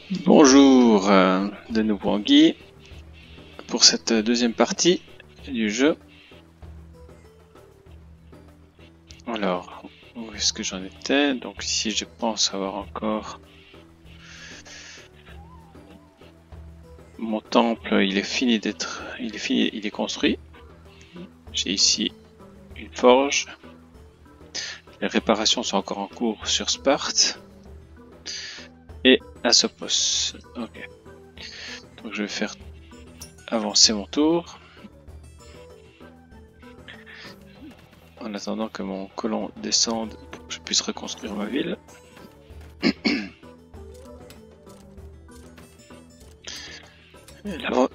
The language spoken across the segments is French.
Bonjour, de nouveau Anguille pour cette deuxième partie du jeu. Alors, où est-ce que j'en étais? Donc ici je pense avoir encore mon temple, il est fini d'être, il est construit. J'ai ici une forge. Les réparations sont encore en cours sur Sparte et Asopos. Ok. Donc je vais faire avancer mon tour. En attendant que mon colon descende pour que je puisse reconstruire ma ville.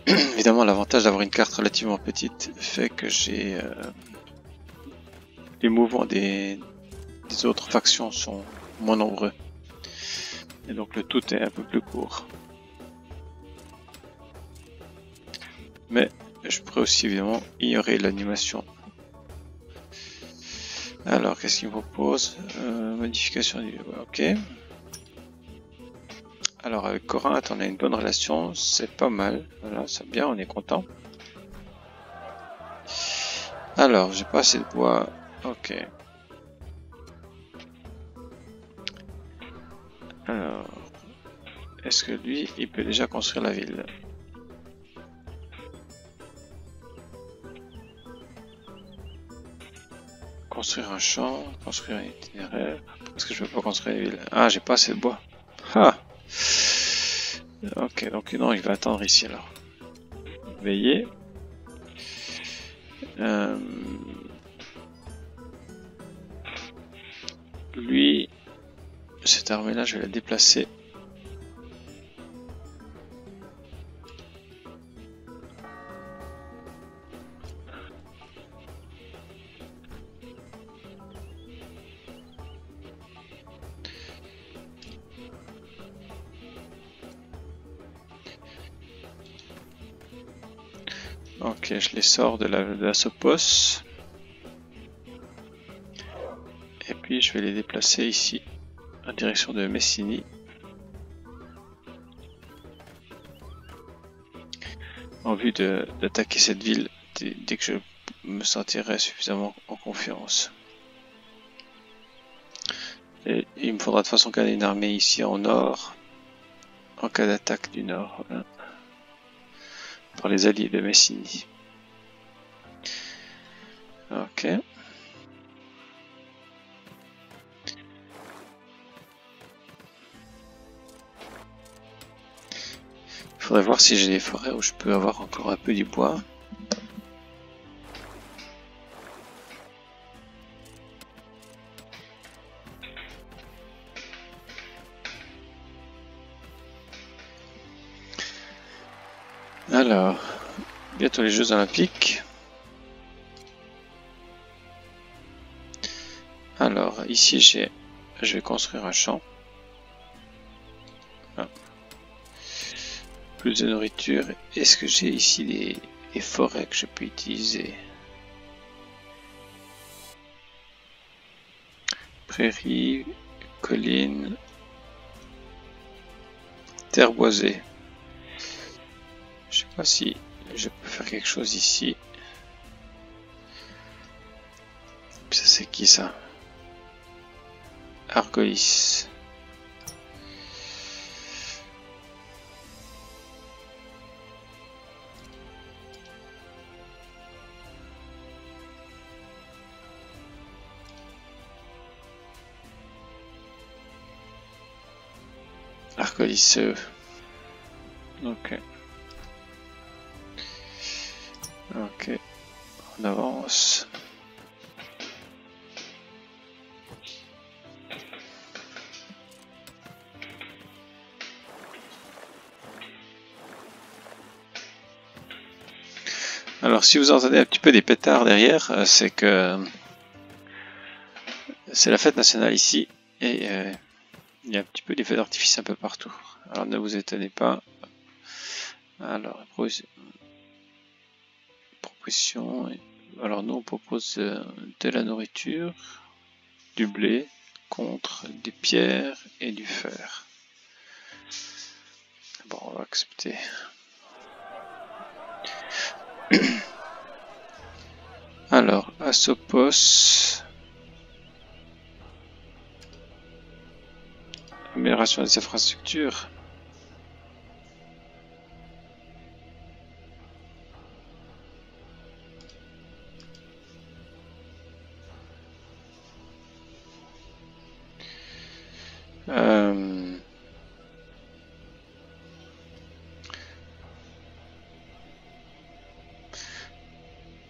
Évidemment, l'avantage d'avoir une carte relativement petite fait que j'ai les mouvements des autres factions sont moins nombreux. Et donc le tout est un peu plus court. Mais je pourrais aussi évidemment ignorer l'animation. Alors, qu'est-ce qu'il me propose? Modification du... Ok. Alors, avec Corinthe, on a une bonne relation. C'est pas mal. Voilà, c'est bien, on est content. Alors, j'ai pas assez de bois. Ok. Alors, est-ce que lui, il peut déjà construire la ville? Construire un champ, construire un itinéraire. Parce que je peux pas construire une ville. Ah, j'ai pas assez de bois. Ah. Ok, donc non, il va attendre ici alors. Veiller. Lui, cette armée-là, je vais la déplacer. Ok, je les sors de la Sopos. Et puis je vais les déplacer ici, en direction de Messini. En vue d'attaquer cette ville dès que je me sentirai suffisamment en confiance. Et il me faudra de toute façon garder une armée ici en nord, en cas d'attaque du nord, voilà, par les alliés de Messini. Ok. Il faudrait voir si j'ai des forêts où je peux avoir encore un peu du bois. Alors, bientôt les Jeux Olympiques. Alors, ici je vais construire un champ. Ah. Plus de nourriture. Est-ce que j'ai ici des forêts que je peux utiliser? Prairies, collines, terre boisée. Je sais pas si je peux faire quelque chose ici. Ça c'est qui ça? Argolis. Argolis. Ok. Ok. On avance. Alors si vous entendez un petit peu des pétards derrière, c'est que c'est la fête nationale ici et il y a un petit peu des feux d'artifice un peu partout. Alors ne vous étonnez pas. Alors proposition. Alors nous on propose de la nourriture, du blé, contre des pierres et du fer. Bon, on va accepter. Alors, Asopos. Amélioration des infrastructures.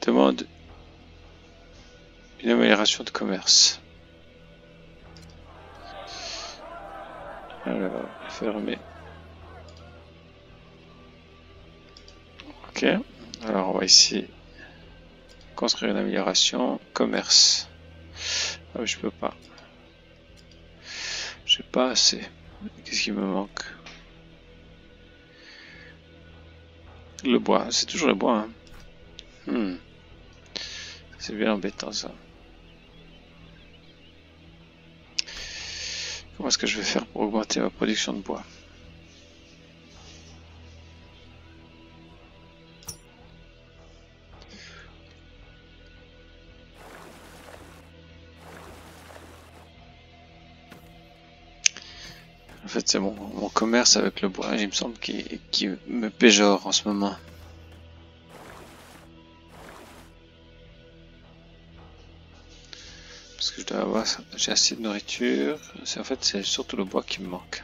Demande une amélioration de commerce. Alors, fermer. Ok. Alors, on va essayer construire une amélioration. Commerce. Ah, je peux pas. J'ai pas assez. Qu'est-ce qui me manque? Le bois. C'est toujours le bois. Hein. C'est bien embêtant ça. Comment est-ce que je vais faire pour augmenter ma production de bois? En fait, c'est mon commerce avec le bois, il me semble, qui me péjore en ce moment. Parce que je dois avoir, j'ai assez de nourriture. En fait, c'est surtout le bois qui me manque.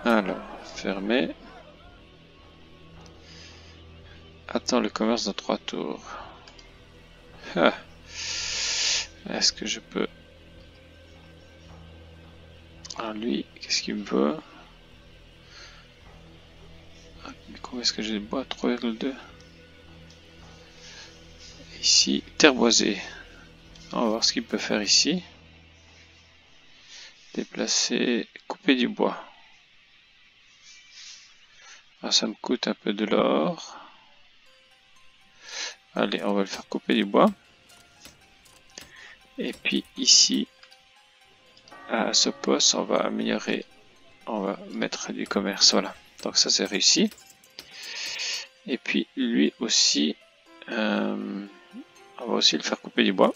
Alors, fermer. Attends le commerce dans 3 tours. Ah. Est-ce que je peux... Alors lui, qu'est-ce qu'il me veut? Mais combien est-ce que j'ai de bois? 3,2. Ici, terre boisée. On va voir ce qu'il peut faire ici. Déplacer, couper du bois. Alors ça me coûte un peu de l'or. Allez, on va le faire couper du bois. Et puis ici, à ce poste, on va améliorer, on va mettre du commerce. Voilà, donc ça c'est réussi. Et puis lui aussi, on va aussi le faire couper du bois.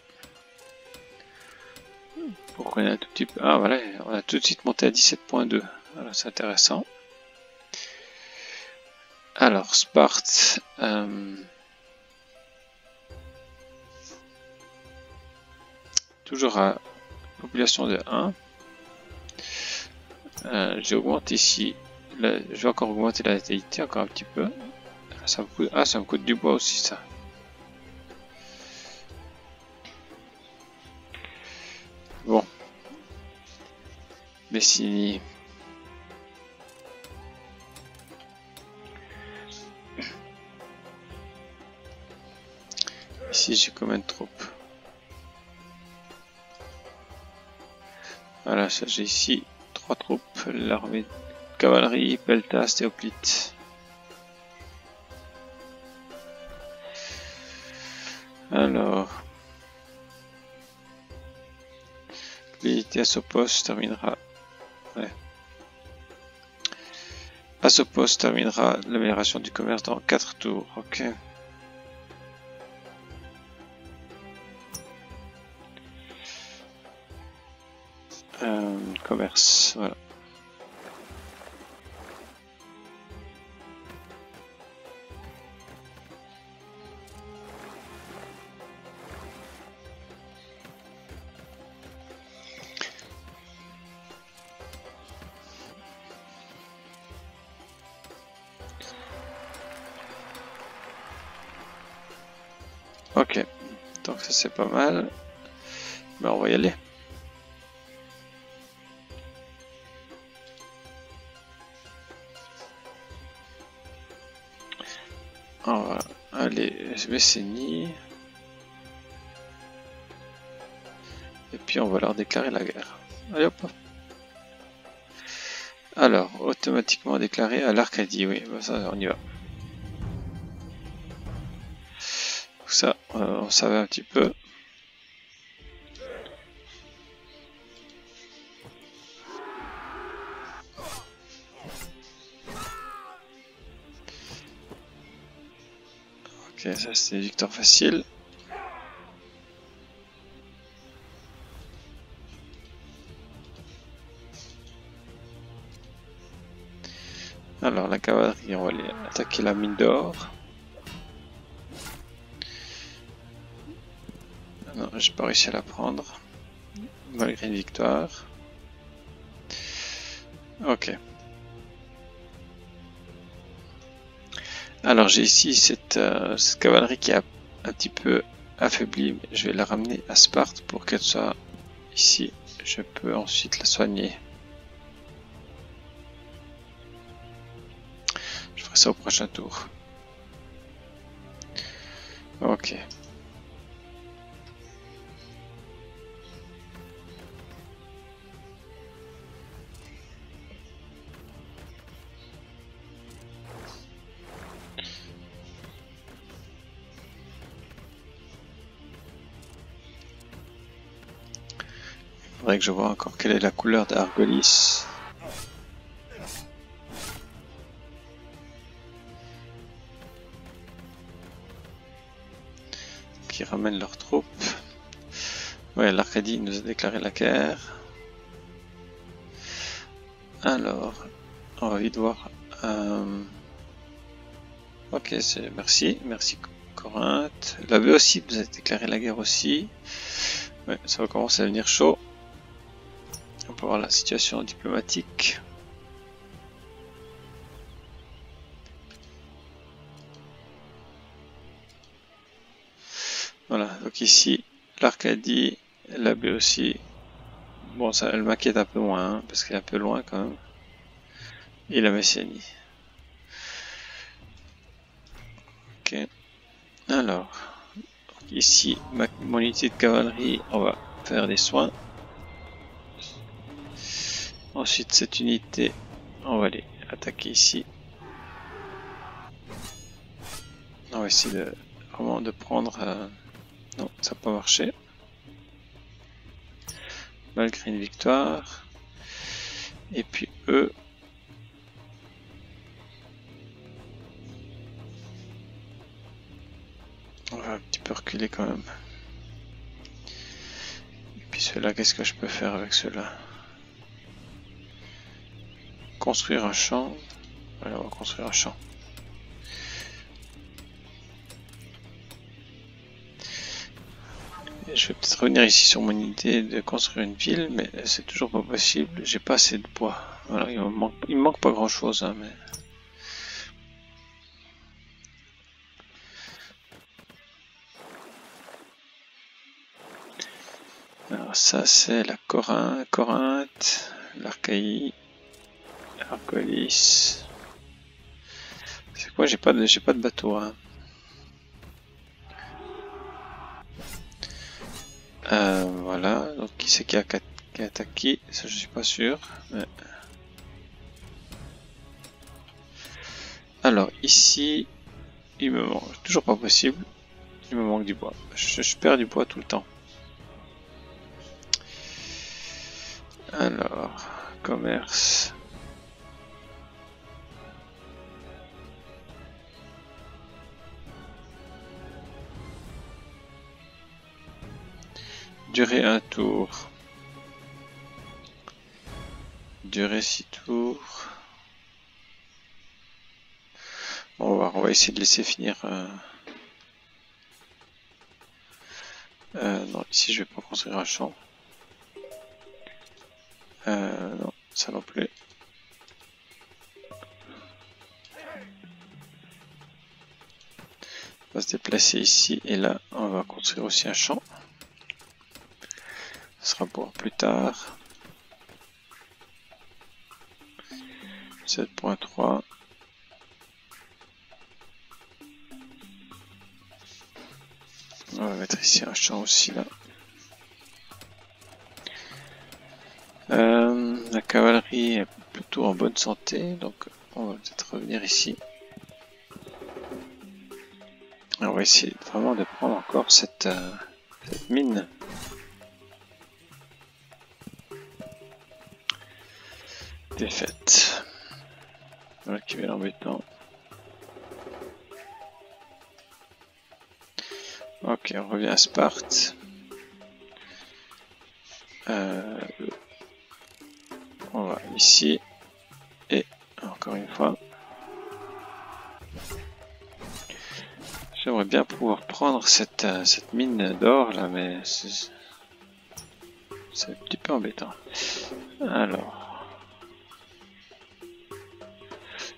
Pour qu'on ait un tout petit peu... Ah voilà, on a tout de suite monté à 17.2. Voilà, c'est intéressant. Alors, Sparte... toujours à population de 1. J'augmente ici. Là, je vais encore augmenter la natalité encore un petit peu. Ça me coûte, ça me coûte du bois aussi ça. Bon. Messini. Ici j'ai combien de troupes? Voilà, ça j'ai ici 3 troupes. L'armée de cavalerie, Peltas, Théoplite. Alors, l'unité Asopos terminera. Ouais. Asopos terminera l'amélioration du commerce dans 4 tours. Ok. Commerce, voilà. Ok, donc ça c'est pas mal. Mais on va y aller. On va aller Messénie. Et puis on va leur déclarer la guerre. Allez hop. Alors, automatiquement déclaré à l'Arcadie, oui, bah ça on y va. Ça, on savait un petit peu. Ok, ça c'est une victoire facile. Alors la cavalerie, on va aller attaquer la mine d'or. Non, j'ai pas réussi à la prendre. Malgré une victoire. Ok. Alors j'ai ici cette cavalerie qui est un petit peu affaiblie, mais je vais la ramener à Sparte pour qu'elle soit ici. Je peux ensuite la soigner. Je ferai ça au prochain tour. Ok. Il faudrait que je vois encore quelle est la couleur d'Argolis. Qui ramènent leurs troupes. Ouais, l'Arcadie nous a déclaré la guerre. Alors, on va vite voir. Ok, merci Corinthe. La B aussi nous a déclaré la guerre aussi. Ouais, ça va commencer à devenir chaud. On peut voir la situation diplomatique. Voilà, donc ici, l'Arcadie, la B aussi. Bon, ça, elle m'inquiète un peu moins, hein, parce qu'elle est un peu loin quand même. Et la Messianie. Ok. Alors, ici, mon unité de cavalerie, on va faire des soins. Ensuite, cette unité, on va aller attaquer ici. On va essayer de vraiment de prendre. Non, ça n'a pas marché. Malgré une victoire. Et puis eux. On va un petit peu reculer quand même. Et puis ceux-là, qu'est-ce que je peux faire avec ceux-là? Construire un champ. Voilà, on va construire un champ. Et je vais peut-être revenir ici sur mon idée de construire une ville, mais c'est toujours pas possible. J'ai pas assez de bois. Voilà, il me manque pas grand-chose, hein, mais... Alors ça c'est la Corinthe, l'Archaïe, Argolis. C'est quoi? J'ai pas de bateau. Hein. Voilà. Donc qui c'est qui a attaqué? Ça je suis pas sûr. Mais... Alors ici, il me manque toujours pas possible. Il me manque du bois. Je perds du bois tout le temps. Alors commerce. Durée 1 tour. Durée 6 tours. On va voir, on va essayer de laisser finir. Non, ici je vais pas construire un champ. Non, ça non plus. On va se déplacer ici et là, on va construire aussi un champ. Ce sera pour plus tard. 7.3. On va mettre ici un champ aussi là. La cavalerie est plutôt en bonne santé, donc on va peut-être revenir ici. Et on va essayer vraiment de prendre encore cette mine. Défaite. Voilà qui va l'embêtant. Ok, on revient à Sparte. On va ici. Et encore une fois. J'aimerais bien pouvoir prendre cette mine d'or là, mais c'est un petit peu embêtant. Alors,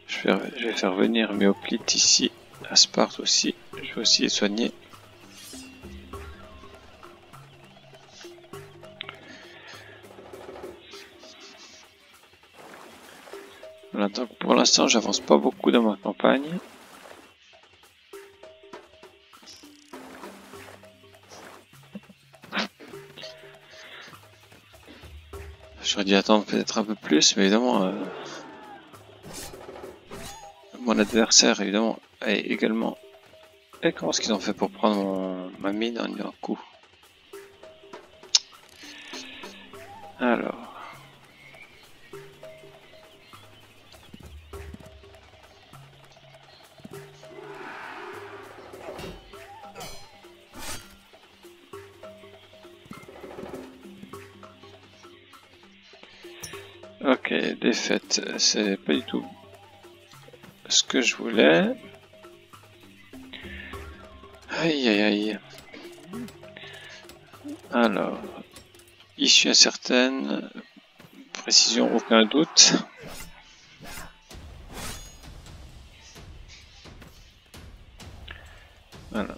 je vais faire venir mes hoplites ici, à Sparte aussi. Je vais aussi les soigner. Voilà, donc pour l'instant, j'avance pas beaucoup dans ma campagne. J'aurais dû attendre peut-être un peu plus, mais évidemment, mon adversaire, évidemment, est également... Et comment est-ce qu'ils ont fait pour prendre ma mine en un coup? Alors... Ok, défaite, c'est pas du tout ce que je voulais. Aïe aïe aïe. Alors, issue incertaine, précision aucun doute. Voilà.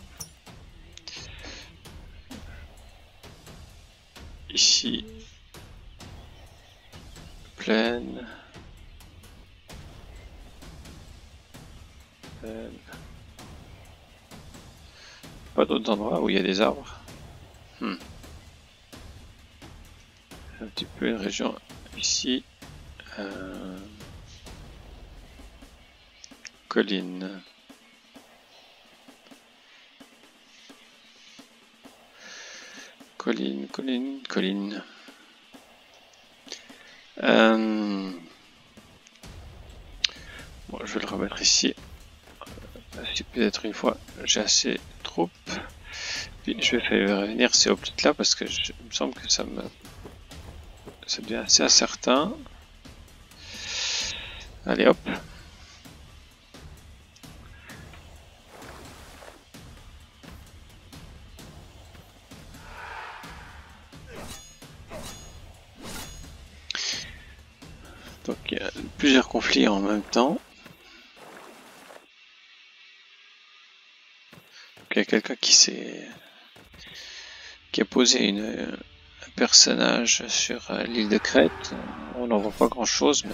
Ici, plaine. Pas d'autres endroits où il y a des arbres. Un petit peu une région ici. Colline. Colline, colline, colline. Bon, je vais le remettre ici. Si peut-être une fois j'ai assez de troupes. Puis je vais faire revenir ces hoplites là parce que il me semble que ça devient assez incertain. Allez hop. Donc il y a plusieurs conflits en même temps. Il y a quelqu'un qui a posé un personnage sur l'île de Crète. On n'en voit pas grand chose, mais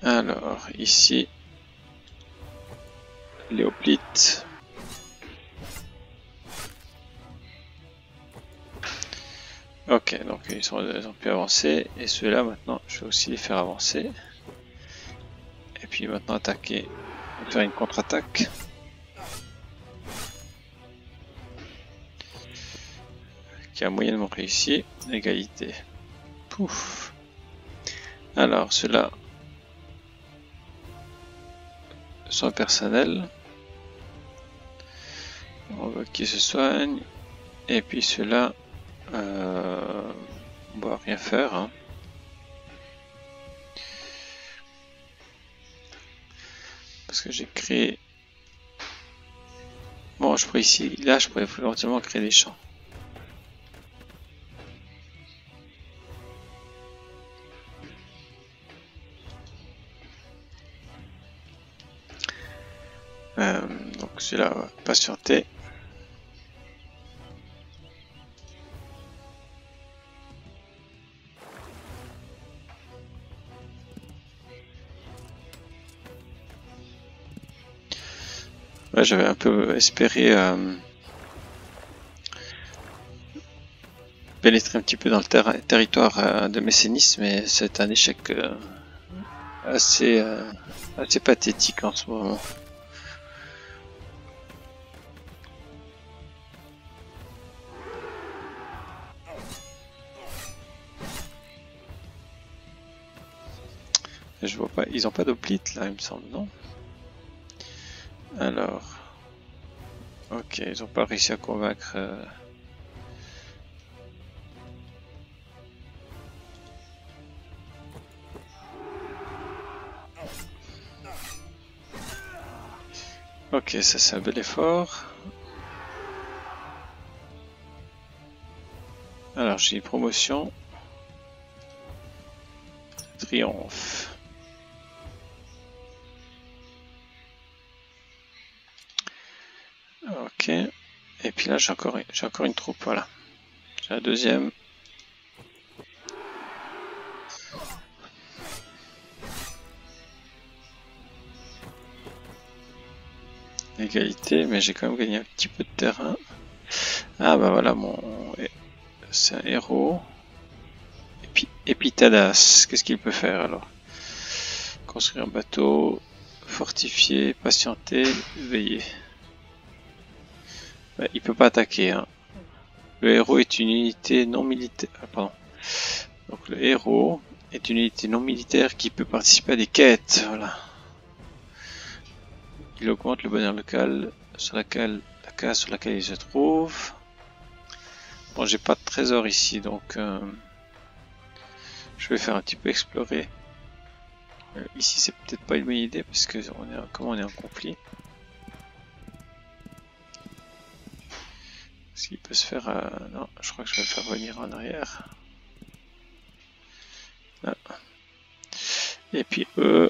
alors ici les hoplites. Ok, donc ils ont pu avancer et ceux-là maintenant je vais aussi les faire avancer. Et puis maintenant attaquer, faire une contre-attaque. Qui a moyennement réussi, égalité. Pouf. Alors ceux-là sont personnels. On veut qu'ils se soignent. Et puis ceux-là, on va rien faire. Hein. Parce que j'ai créé... Bon, je pourrais ici, là je pourrais éventuellement créer des champs. Donc celui-là va patienter. Ouais, j'avais un peu espéré pénétrer un petit peu dans le territoire de Messénis, mais c'est un échec assez pathétique en ce moment. Je vois pas, ils ont pas d'hoplite là, il me semble, non? Alors, ok, ils ont pas réussi à convaincre. Ok, ça c'est un bel effort. Alors j'ai une promotion. Triomphe. Ok. Et puis là j'ai encore une troupe, voilà. J'ai la deuxième. Égalité, mais j'ai quand même gagné un petit peu de terrain. Ah bah voilà c'est un héros. Et puis Epitadas, qu'est-ce qu'il peut faire alors? Construire un bateau, fortifier, patienter, veiller. Ouais, il peut pas attaquer, hein. Le héros est une unité non militaire. Ah, pardon. Donc le héros est une unité non militaire qui peut participer à des quêtes. Voilà. Il augmente le bonheur local sur la case sur laquelle il se trouve. Bon, j'ai pas de trésor ici, donc je vais faire un petit peu explorer. Ici, c'est peut-être pas une bonne idée parce que comme on est en conflit. Est-ce qu'il peut se faire... non, je crois que je vais le faire revenir en arrière. Là. Et puis eux...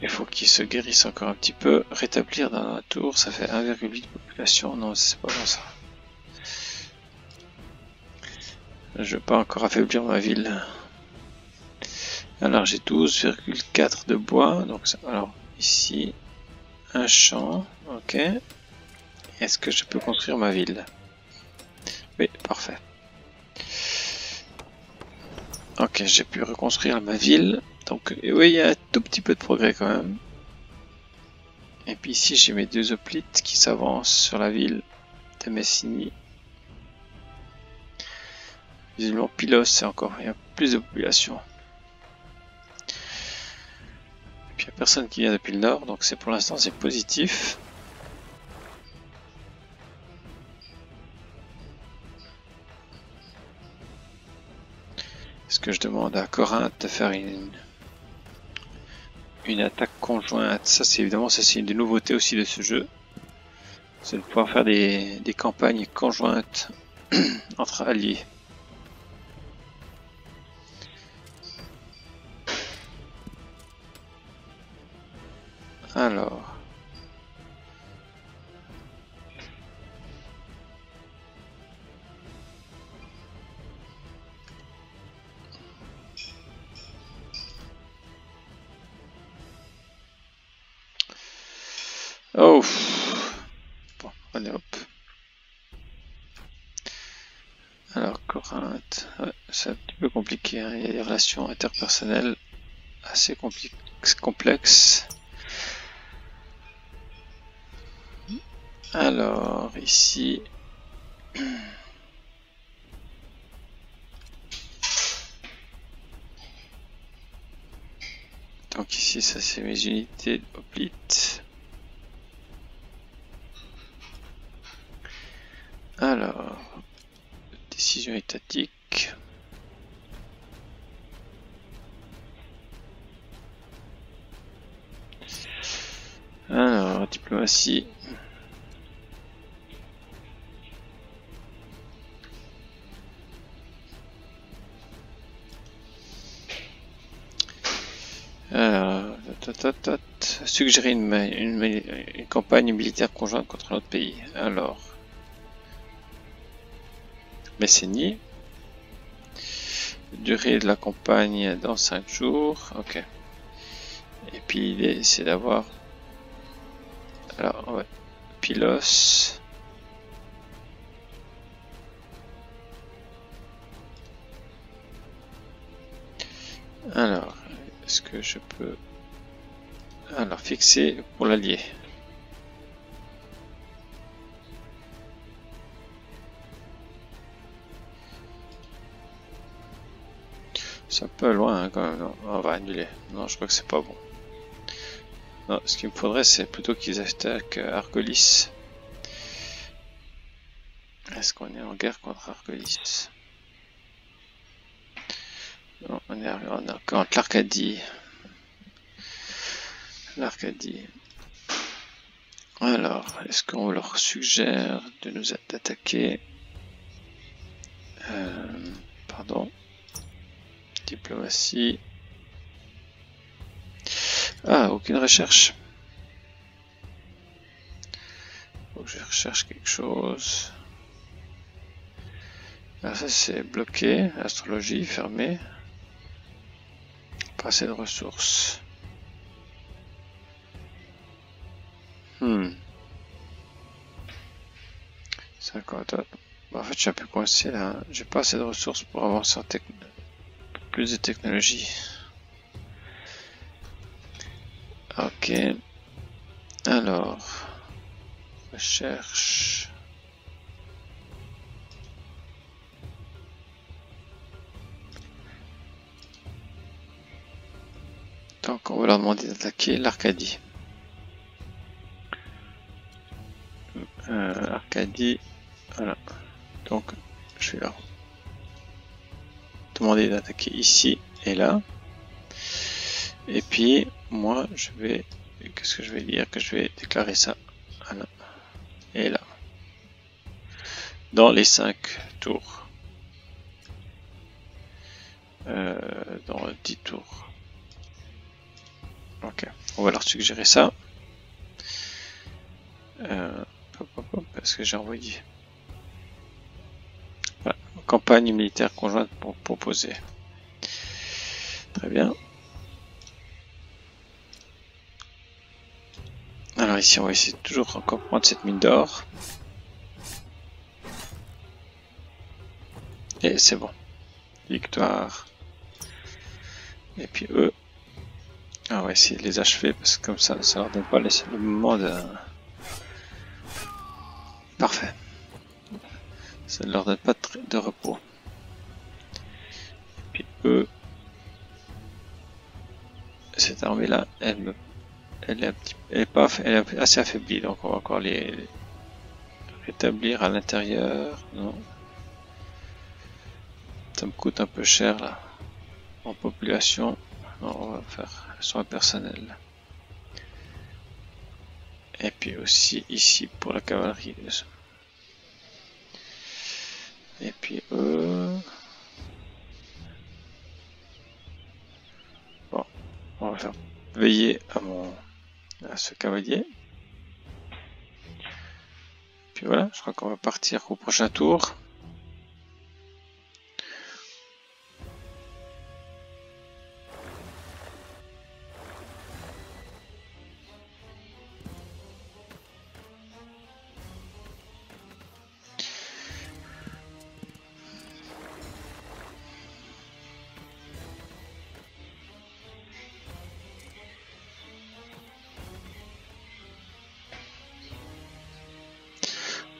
il faut qu'ils se guérissent encore un petit peu. Rétablir dans la tour, ça fait 1,8 population. Non, c'est pas bon ça. Je vais pas encore affaiblir ma ville. Alors j'ai 12,4 de bois. Donc ça, alors ici, un champ. Ok. Est-ce que je peux construire ma ville? Oui, parfait. Ok, j'ai pu reconstruire ma ville. Donc oui, il y a un tout petit peu de progrès quand même. Et puis ici, j'ai mes deux hoplites qui s'avancent sur la ville de Messini. Visiblement, Pylos, c'est encore, il y a plus de population. Et puis il n'y a personne qui vient depuis le nord, donc c'est pour l'instant c'est positif. Est-ce que je demande à Corinthe de faire une attaque conjointe? Ça c'est évidemment c'est une des nouveautés aussi de ce jeu. C'est de pouvoir faire des campagnes conjointes entre alliés. Alors... oh, bon, allez hop. Alors Corinthe, ouais, c'est un petit peu compliqué, hein. Il y a des relations interpersonnelles assez complexes. Alors ici, donc ici ça c'est mes unités d'hoplite. Alors, décision étatique. Alors, diplomatie. Alors, suggérer une campagne militaire conjointe contre notre pays. Alors, Messénie. Durée de la campagne dans 5 jours. Ok. Et puis l'idée c'est d'avoir... alors, ouais. Pylos. Alors, est-ce que je peux... alors, fixer pour l'allié. C'est un peu loin hein, quand même. Non, on va annuler. Non, je crois que c'est pas bon. Non, ce qu'il me faudrait, c'est plutôt qu'ils attaquent Argolis. Est-ce qu'on est en guerre contre Argolis? Non, on est contre l'Arcadie. L'Arcadie. Alors, est-ce qu'on leur suggère de nous attaquer? Pardon. Diplomatie. Ah, aucune recherche. Faut que je recherche quelque chose. Ah, ça c'est bloqué. Astrologie, fermé. Pas assez de ressources. C'est encore top. Bah, en fait, je suis un peu coincé là. J'ai pas assez de ressources pour avancer en plus de technologie. Ok. Alors. Recherche. Donc, on va leur demander d'attaquer l'Arcadie. Arcadie. Voilà. Donc, je vais leur demander d'attaquer ici et là. Et puis, moi, je vais... Qu'est-ce que je vais dire? Que je vais déclarer ça. Voilà. Et là. Dans les 5 tours. Dans 10 tours. Ok. On va leur suggérer ça. Parce que j'ai envoyé. Voilà. Campagne militaire conjointe pour proposer. Très bien. Alors ici, on va essayer de toujours encore prendre cette mine d'or. Et c'est bon. Victoire. Et puis eux, on va essayer de les achever parce que comme ça leur donne pas le moment de... Parfait. Ça ne leur donne pas de repos. Et puis eux, cette armée là, elle est assez affaiblie, donc on va encore les rétablir à l'intérieur. Non, ça me coûte un peu cher là en population. Non, on va faire soins personnels. Et puis aussi ici pour la cavalerie. Et puis bon, on va faire veiller à ce cavalier. Puis voilà, je crois qu'on va partir au prochain tour.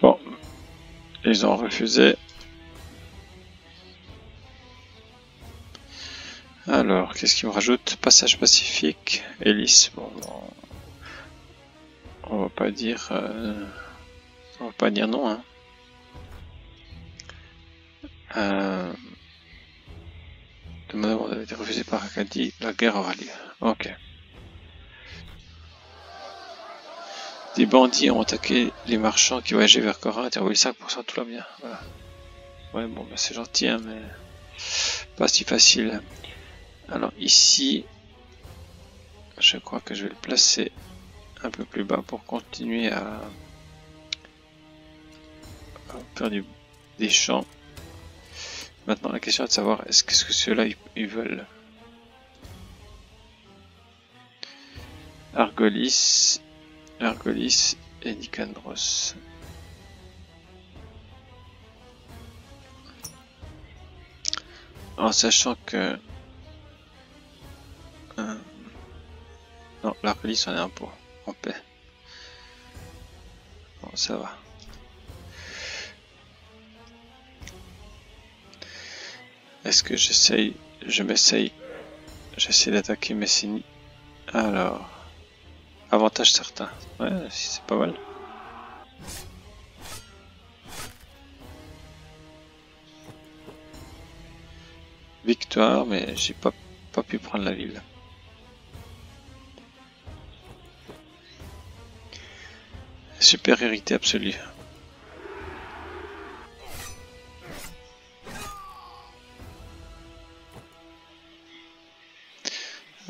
Bon, ils ont refusé. Alors, qu'est-ce qu'il me rajoute? Passage pacifique, hélice. Bon, on va pas dire, non. Hein. Le manœuvre a été refusé par Acadie. La guerre aura lieu. Ok. Des bandits ont attaqué les marchands qui voyageaient vers Corinthe et envoyé 5%, tout va bien. Voilà. Ouais, bon, bah, c'est gentil, hein, mais pas si facile. Alors ici, je crois que je vais le placer un peu plus bas pour continuer à faire des champs. Maintenant, la question est de savoir est-ce que ceux-là ils veulent Argolis et Nicandros. En sachant que non, l'Argolis on est un peu en paix. Bon, ça va. Est-ce que j'essaye J'essaie d'attaquer Messini. Alors, avantage certain. Ouais, c'est pas mal. Victoire, mais j'ai pas pu prendre la ville. Supériorité absolue.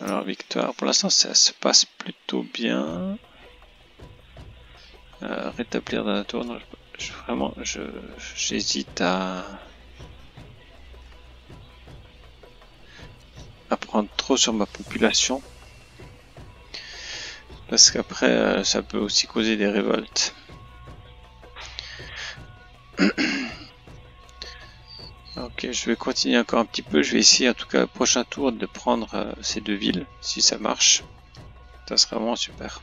Alors victoire, pour l'instant ça se passe plutôt bien. Rétablir dans la tour, non, vraiment j'hésite à prendre trop sur ma population. Parce qu'après ça peut aussi causer des révoltes. Ok, je vais continuer encore un petit peu. Je vais essayer en tout cas au prochain tour de prendre ces deux villes. Si ça marche, ça serait vraiment super.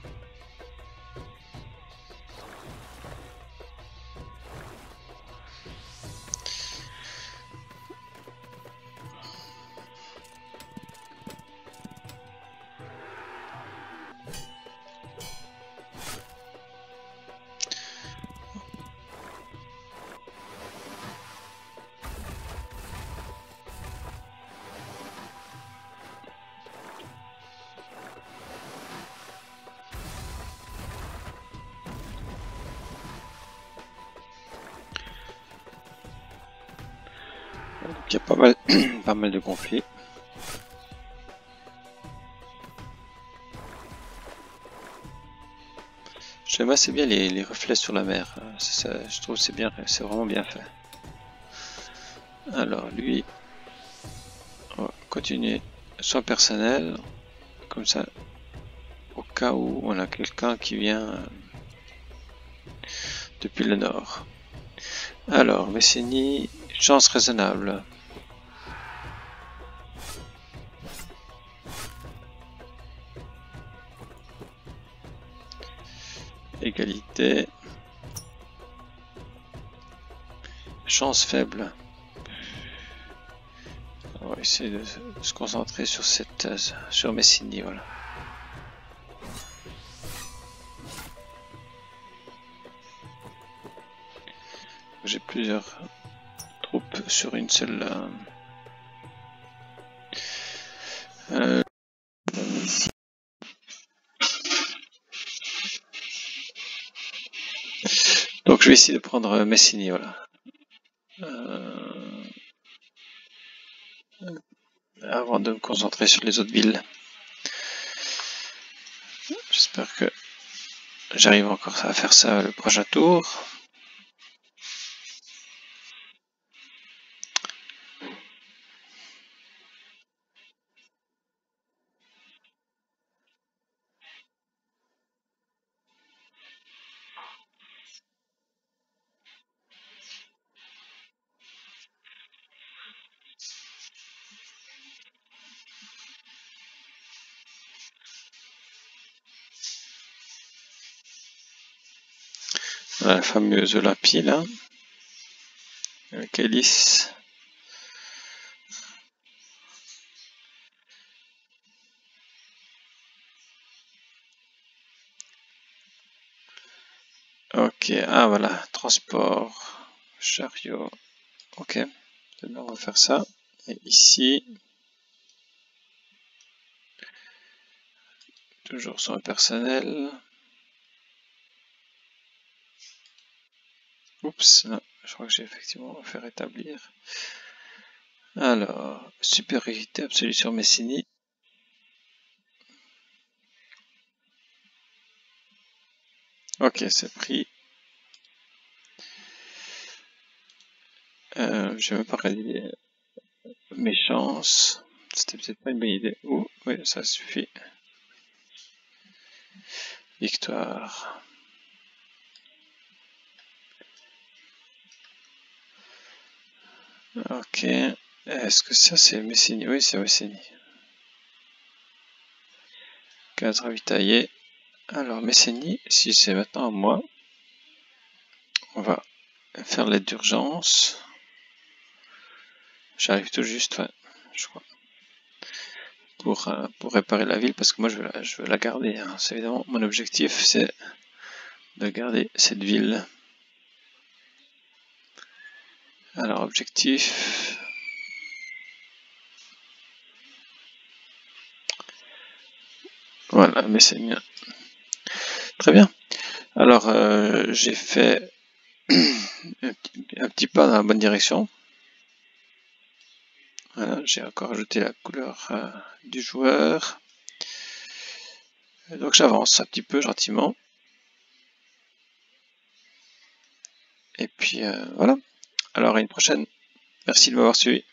Il y a pas mal de conflits. J'aime assez bien les reflets sur la mer. Je trouve c'est bien, c'est vraiment bien fait. Alors lui, on va continuer son personnel, comme ça, au cas où on a quelqu'un qui vient depuis le nord. Alors, Messini, chance raisonnable. Égalité. Chance faible. On va essayer de se concentrer sur sur Messini, voilà. J'ai plusieurs troupes sur une seule. Donc je vais essayer de prendre Messini, voilà. Avant de me concentrer sur les autres villes. J'espère que j'arrive encore à faire ça le prochain tour. La fameuse Olympie là, avec Alice. Ok, ah voilà, transport, chariot. Ok, on va faire ça. Et ici, toujours sur le personnel. Oups, non, je crois que j'ai effectivement fait rétablir. Alors, supériorité absolue sur Messini. Ok, c'est pris. Je vais même pas réaliser mes chances. C'était peut-être pas une bonne idée. Oh, oui, ça suffit. Victoire. Ok. Est-ce que ça c'est Messini? Oui, c'est Messini. 15 ravitaillés. Alors, Messini, si c'est maintenant à moi, on va faire l'aide d'urgence. J'arrive tout juste, ouais, je crois. pour réparer la ville, parce que moi je veux la garder, hein. C'est évidemment mon objectif, c'est de garder cette ville. Alors objectif, voilà, mais c'est bien. Très bien. Alors j'ai fait un petit pas dans la bonne direction. Voilà, j'ai encore ajouté la couleur du joueur. Donc j'avance un petit peu gentiment. Et puis voilà. Alors à une prochaine. Merci de m'avoir suivi.